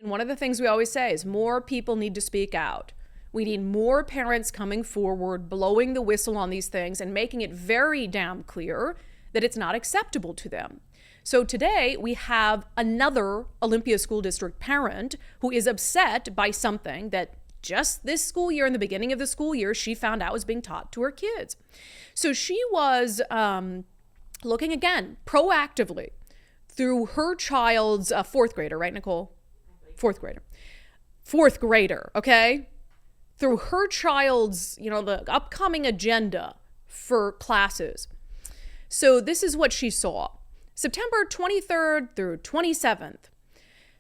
One of the things we always say is more people need to speak out. We need more parents coming forward, blowing the whistle on these things and making it very damn clear that it's not acceptable to them. So today we have another Olympia School District parent who is upset by something that just this school year, in the beginning of the school year, she found out was being taught to her kids. So she was looking again proactively through her child's fourth grader, right, Nicole? Fourth grader, okay? Through her child's, the upcoming agenda for classes. So this is what she saw. September 23rd through 27th.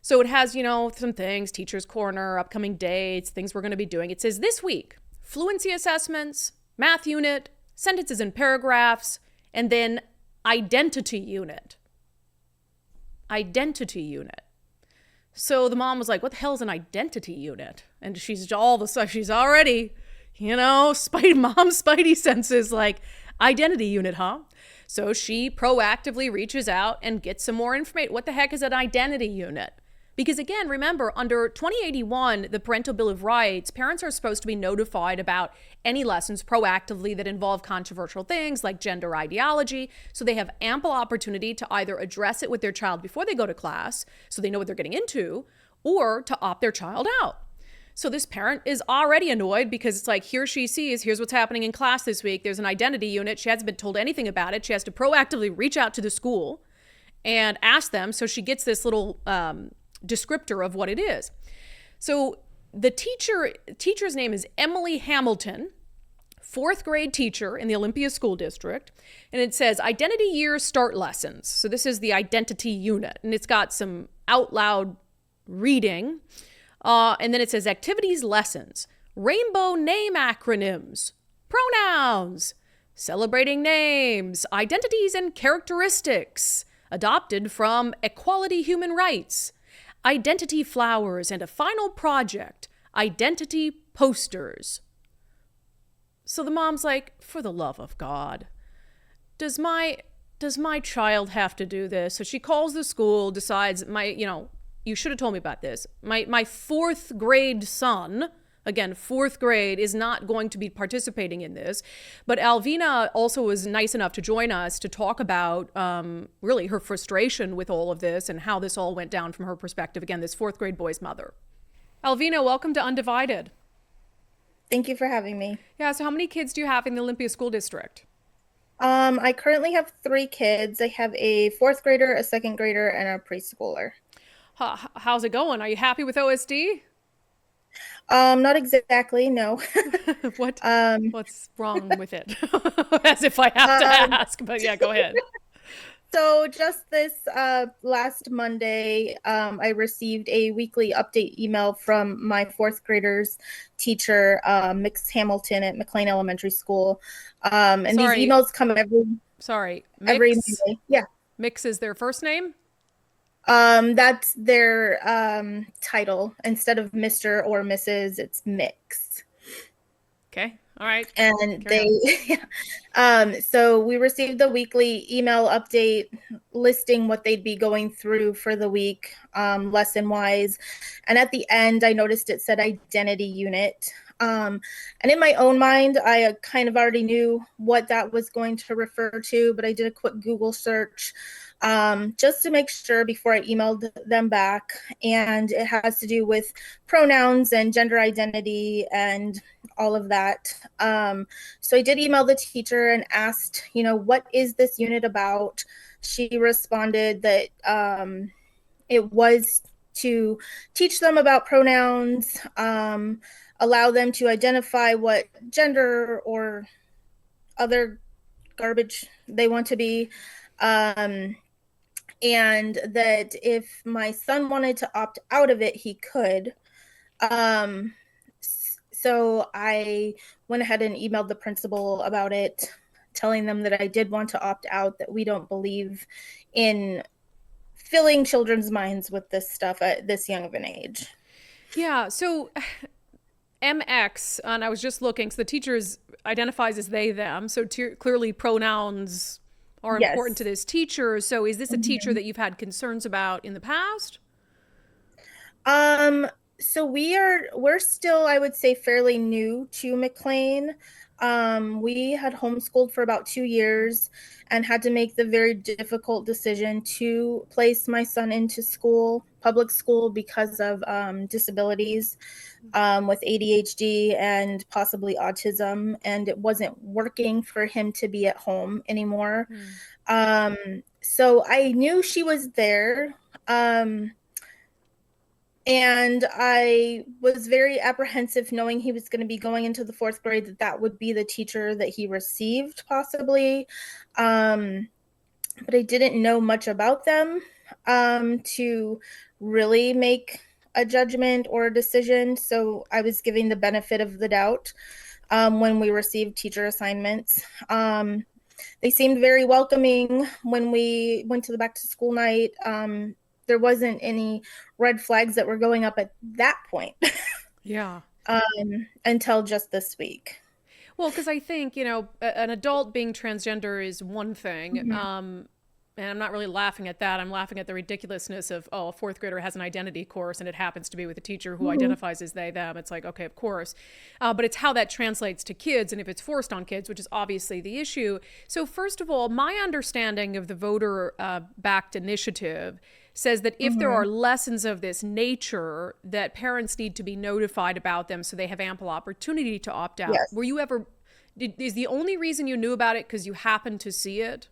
So it has, some things, teacher's corner, upcoming dates, things we're going to be doing. It says this week, fluency assessments, math unit, sentences and paragraphs, and then identity unit. Identity unit. So the mom was like, what the hell is an identity unit? And she's already, mom's spidey senses like, identity unit, huh? So she proactively reaches out and gets some more information. What the heck is an identity unit? Because again, remember, under 2081, the Parental Bill of Rights, parents are supposed to be notified about any lessons proactively that involve controversial things like gender ideology. So they have ample opportunity to either address it with their child before they go to class, so they know what they're getting into, or to opt their child out. So this parent is already annoyed because it's like, here she sees, here's what's happening in class this week. There's an identity unit. She hasn't been told anything about it. She has to proactively reach out to the school and ask them. So she gets this little descriptor of what it is. So the teacher's name is Emily Hamilton, fourth grade teacher in the Olympia School District. And it says identity year start lessons. So this is the identity unit, and it's got some out loud reading. And then it says activities lessons, rainbow name acronyms, pronouns, celebrating names, identities and characteristics adopted from equality human rights, identity flowers, and a final project, identity posters. So the mom's like, for the love of God, does my child have to do this? So she calls the school, decides you should have told me about this. My fourth grade son, again, fourth grade, is not going to be participating in this. But Alvina also was nice enough to join us to talk about really her frustration with all of this and how this all went down from her perspective. Again, this fourth grade boy's mother. Alvina, welcome to Undivided. Thank you for having me. Yeah, so how many kids do you have in the Olympia School District? I currently have 3 kids. I have a 4th grader, a 2nd grader, and a preschooler. How's it going? Are you happy with OSD? Not exactly, no. What's wrong with it? As if I have to ask, but yeah, go ahead. So just this last Monday, I received a weekly update email from my 4th grader's teacher, Mix Hamilton at McLean Elementary School. And these emails come every Monday. Yeah. Mix is their first name? That's their title. Instead of Mr. or Mrs., it's Mix. Okay. All right. And so we received the weekly email update listing what they'd be going through for the week, lesson wise. And at the end, I noticed it said identity unit. And in my own mind, I kind of already knew what that was going to refer to, but I did a quick Google search just to make sure before I emailed them back. And it has to do with pronouns and gender identity and all of that. So I did email the teacher and asked, what is this unit about? She responded that it was to teach them about pronouns, allow them to identify what gender or other garbage they want to be, and that if my son wanted to opt out of it, he could. So I went ahead and emailed the principal about it, telling them that I did want to opt out, that we don't believe in filling children's minds with this stuff at this young of an age. Yeah, so MX, and I was just looking, so the teachers identifies as they, them, so clearly pronouns are important to this teacher. So is this a teacher that you've had concerns about in the past? So we're still, I would say, fairly new to McLean. We had homeschooled for about 2 years and had to make the very difficult decision to place my son into school, public school, because of disabilities, with ADHD and possibly autism, and it wasn't working for him to be at home anymore. So I knew she was there. And I was very apprehensive knowing he was going to be going into the fourth grade, that would be the teacher that he received, possibly. But I didn't know much about them to really make a judgment or a decision. So I was giving the benefit of the doubt when we received teacher assignments. They seemed very welcoming when we went to the back to school night. There wasn't any red flags that were going up at that point. Yeah. Until just this week. Well, because I think, an adult being transgender is one thing. And I'm not really laughing at that. I'm laughing at the ridiculousness of, a fourth grader has an identity course and it happens to be with a teacher who identifies as they, them. It's like, okay, of course. But it's how that translates to kids and if it's forced on kids, which is obviously the issue. So first of all, my understanding of the voter-backed initiative says that if there are lessons of this nature, that parents need to be notified about them so they have ample opportunity to opt out. Yes. Were you ever, is the only reason you knew about it because you happened to see it?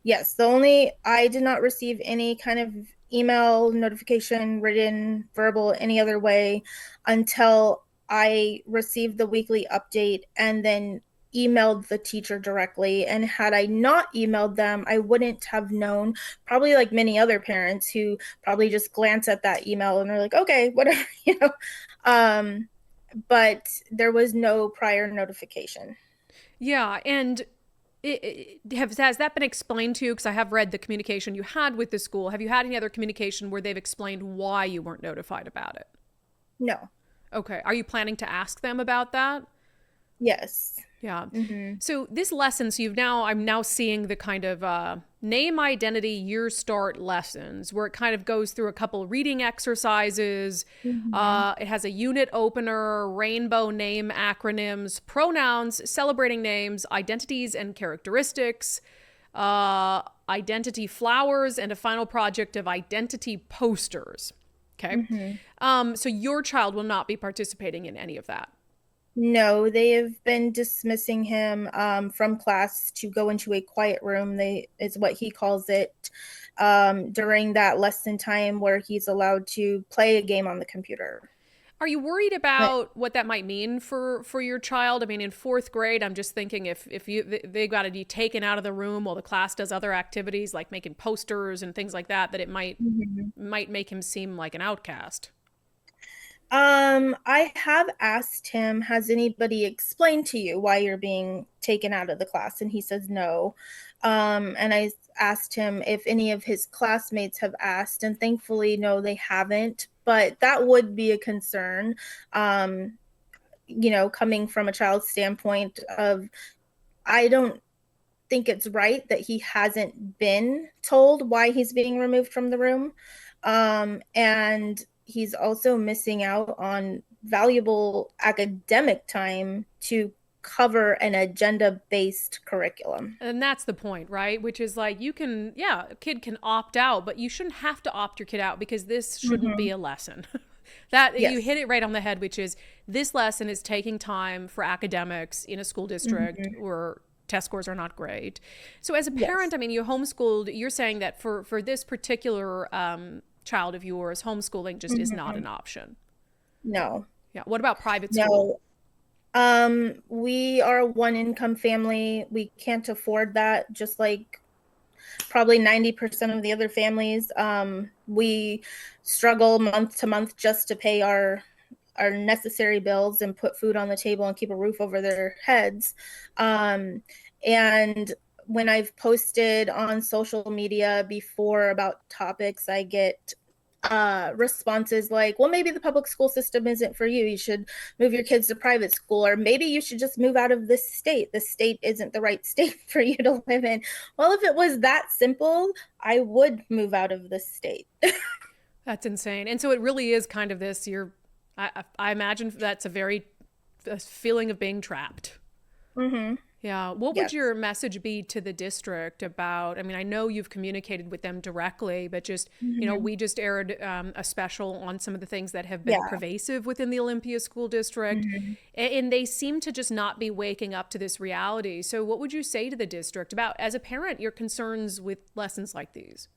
Yes, I did not receive any kind of email notification, written, verbal, any other way until I received the weekly update and then emailed the teacher directly. And had I not emailed them, I wouldn't have known, probably like many other parents who probably just glance at that email and they're like, okay, whatever, but there was no prior notification. Yeah, and has that been explained to you? Because I have read the communication you had with the school. Have you had any other communication where they've explained why you weren't notified about it? No. Okay. Are you planning to ask them about that? Yes. Yeah. So this lesson, I'm now seeing the kind of name, identity, year start lessons where it kind of goes through a couple reading exercises. It has a unit opener, rainbow name acronyms, pronouns, celebrating names, identities and characteristics, identity flowers, and a final project of identity posters. Okay. So your child will not be participating in any of that. No, they have been dismissing him from class to go into a quiet room. Is what he calls it, during that lesson time where he's allowed to play a game on the computer. Are you worried about what that might mean for your child? I mean, in fourth grade, I'm just thinking if they got to be taken out of the room while the class does other activities like making posters and things like that, that it might make him seem like an outcast. I have asked him, has anybody explained to you why you're being taken out of the class? And he says no. And I asked him if any of his classmates have asked, and thankfully, no, they haven't. But that would be a concern, coming from a child's standpoint of, I don't think it's right that he hasn't been told why he's being removed from the room. And he's also missing out on valuable academic time to cover an agenda-based curriculum. And that's the point, right? Which is like, a kid can opt out, but you shouldn't have to opt your kid out because this shouldn't be a lesson. You hit it right on the head, which is this lesson is taking time for academics in a school district where test scores are not great. So as a parent, I mean, you homeschooled, you're saying that for this particular child of yours, homeschooling just is not an option. No. Yeah. What about private school? No. We are a one-income family. We can't afford that, just like probably 90% of the other families. We struggle month to month just to pay our necessary bills and put food on the table and keep a roof over their heads. And when I've posted on social media before about topics, I get responses like, well, maybe the public school system isn't for you. You should move your kids to private school, or maybe you should just move out of this state. The state isn't the right state for you to live in. Well, if it was that simple, I would move out of this state. That's insane. And so it really is kind of this, I imagine that's a feeling of being trapped. Mm-hmm. Yeah. What would Yes. your message be to the district about? I mean, I know you've communicated with them directly, but just, Mm-hmm. we just aired a special on some of the things that have been Yeah. pervasive within the Olympia School District. Mm-hmm. And they seem to just not be waking up to this reality. So, what would you say to the district about, as a parent, your concerns with lessons like these?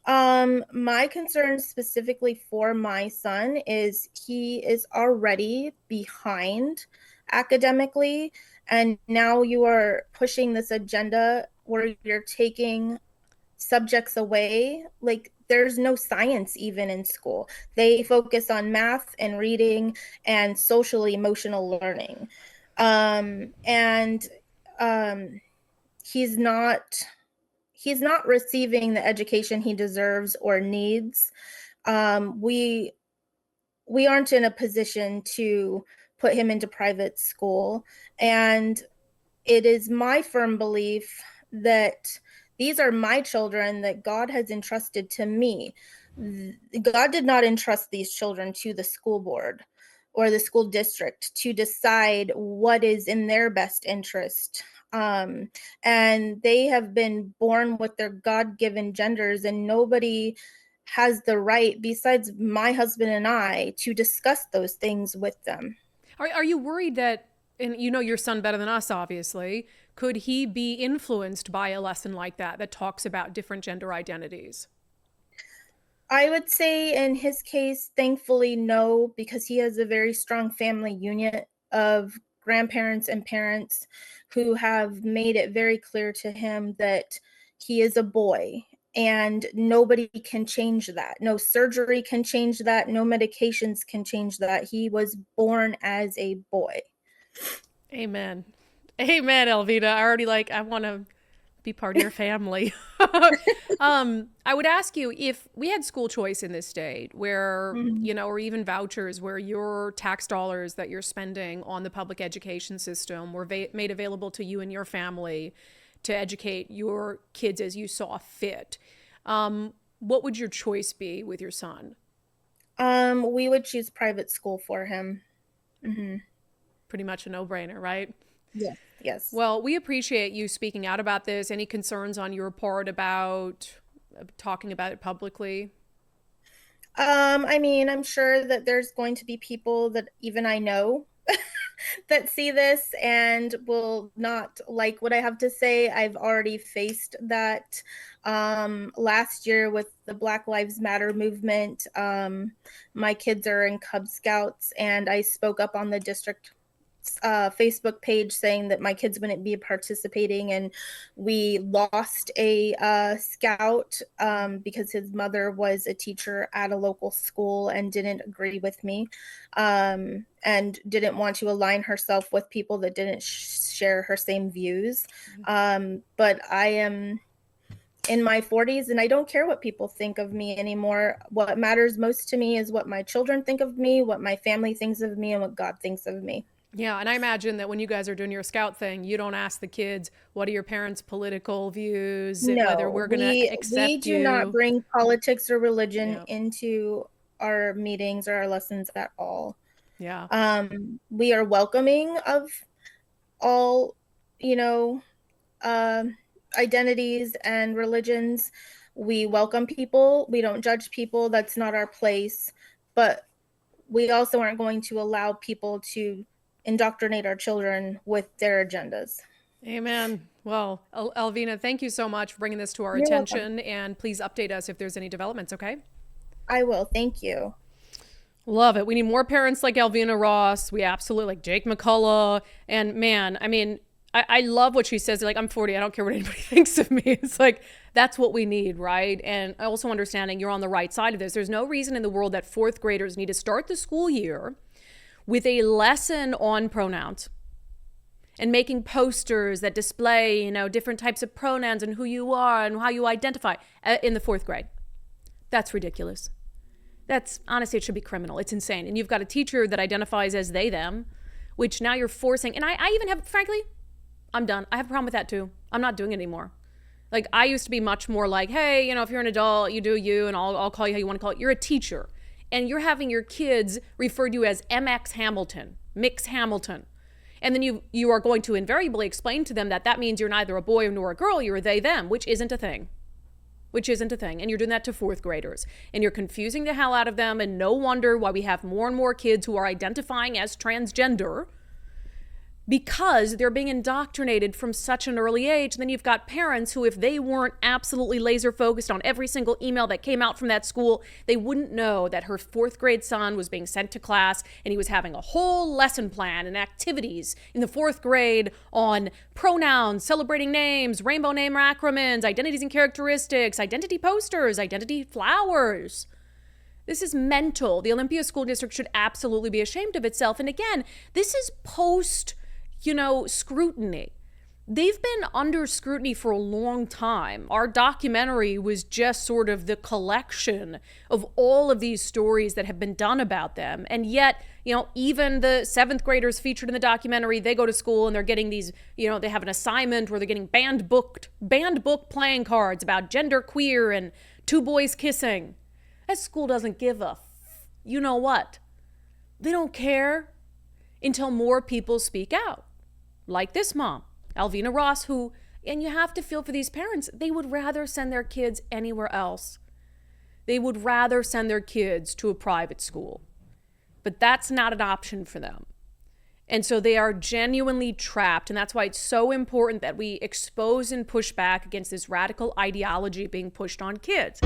My concern specifically for my son is he is already behind academically, and now you are pushing this agenda where you're taking subjects away. Like, there's no science even in school. They focus on math and reading and social emotional learning. And um, he's not he's not receiving the education he deserves or needs. We aren't in a position to put him into private school, and it is my firm belief that these are my children that God has entrusted to me. God did not entrust these children to the school board or the school district to decide what is in their best interest. And they have been born with their God given genders, and nobody has the right, besides my husband and I, to discuss those things with them. Are you worried that, and you know your son better than us, obviously, could he be influenced by a lesson like that talks about different gender identities? I would say in his case, thankfully, no, because he has a very strong family unit of grandparents and parents who have made it very clear to him that he is a boy, and nobody can change that. No surgery can change that. No medications can change that. He was born as a boy. Amen. Amen, Elvita. I want to be part of your family. I would ask you, if we had school choice in this state where, Mhm. or even vouchers where your tax dollars that you're spending on the public education system were made available to you and your family to educate your kids as you saw fit. What would your choice be with your son? We would choose private school for him. Hmm. Pretty much a no-brainer, right? Yes, yes. Well, we appreciate you speaking out about this. Any concerns on your part about talking about it publicly? I mean, I'm sure that there's going to be people that even I know that see this and will not like what I have to say. I've already faced that last year with the Black Lives Matter movement. My kids are in Cub Scouts, and I spoke up on the district Facebook page saying that my kids wouldn't be participating, and we lost a scout because his mother was a teacher at a local school and didn't agree with me, and didn't want to align herself with people that didn't share her same views. But I am in my 40s, and I don't care what people think of me anymore. What matters most to me is what my children think of me, what my family thinks of me, and what God thinks of me. Yeah, and I imagine that when you guys are doing your scout thing, you don't ask the kids, what are your parents' political views, whether No, we're going to we accept do not you. bring politics or religion Yeah, into our meetings or our lessons at all. yeah. We are welcoming of all, you know, um identities and religions. We welcome people. We don't judge people. That's not our place. But we also aren't going to allow people to indoctrinate our children with their agendas. Amen. Well, Alvina, thank you so much for bringing this to our You're welcome. attention, and please update us if there's any developments, okay? I will. Thank you. Love it. We need more parents like Alvina Ross. We absolutely like Jake McCullough. And man, I mean, I love what she says. Like, I'm 40. I don't care what anybody thinks of me. It's like, that's what we need, right? And also understanding you're on the right side of this. There's no reason in the world that fourth graders need to start the school year with a lesson on pronouns and making posters that display, different types of pronouns and who you are and how you identify in the fourth grade. That's ridiculous. That's honestly, it should be criminal. It's insane. And you've got a teacher that identifies as they, them, which now you're forcing. And I even have, frankly, I'm done. I have a problem with that too. I'm not doing it anymore. Like, I used to be much more like, hey, if you're an adult, you do you, and I'll call you how you want to call it. You're a teacher, and you're having your kids refer to you as MX Hamilton, Mix Hamilton. And then you are going to invariably explain to them that that means you're neither a boy nor a girl, you're a they, them, which isn't a thing. And you're doing that to fourth graders. And you're confusing the hell out of them, and no wonder why we have more and more kids who are identifying as transgender, because they're being indoctrinated from such an early age. And then you've got parents who, if they weren't absolutely laser focused on every single email that came out from that school, they wouldn't know that her fourth grade son was being sent to class and he was having a whole lesson plan and activities in the fourth grade on pronouns, celebrating names, rainbow name acronyms, identities and characteristics, identity posters, identity flowers. This is mental. The Olympia School District should absolutely be ashamed of itself. And again, this is post scrutiny. They've been under scrutiny for a long time. Our documentary was just sort of the collection of all of these stories that have been done about them. And yet, even the seventh graders featured in the documentary, they go to school and they're getting these, they have an assignment where they're getting banned book playing cards about gender queer and two boys kissing. That school doesn't give a you know what. They don't care until more people speak out. Like this mom, Alvina Ross, who, and you have to feel for these parents, they would rather send their kids anywhere else. They would rather send their kids to a private school. But that's not an option for them. And so they are genuinely trapped. And that's why it's so important that we expose and push back against this radical ideology being pushed on kids.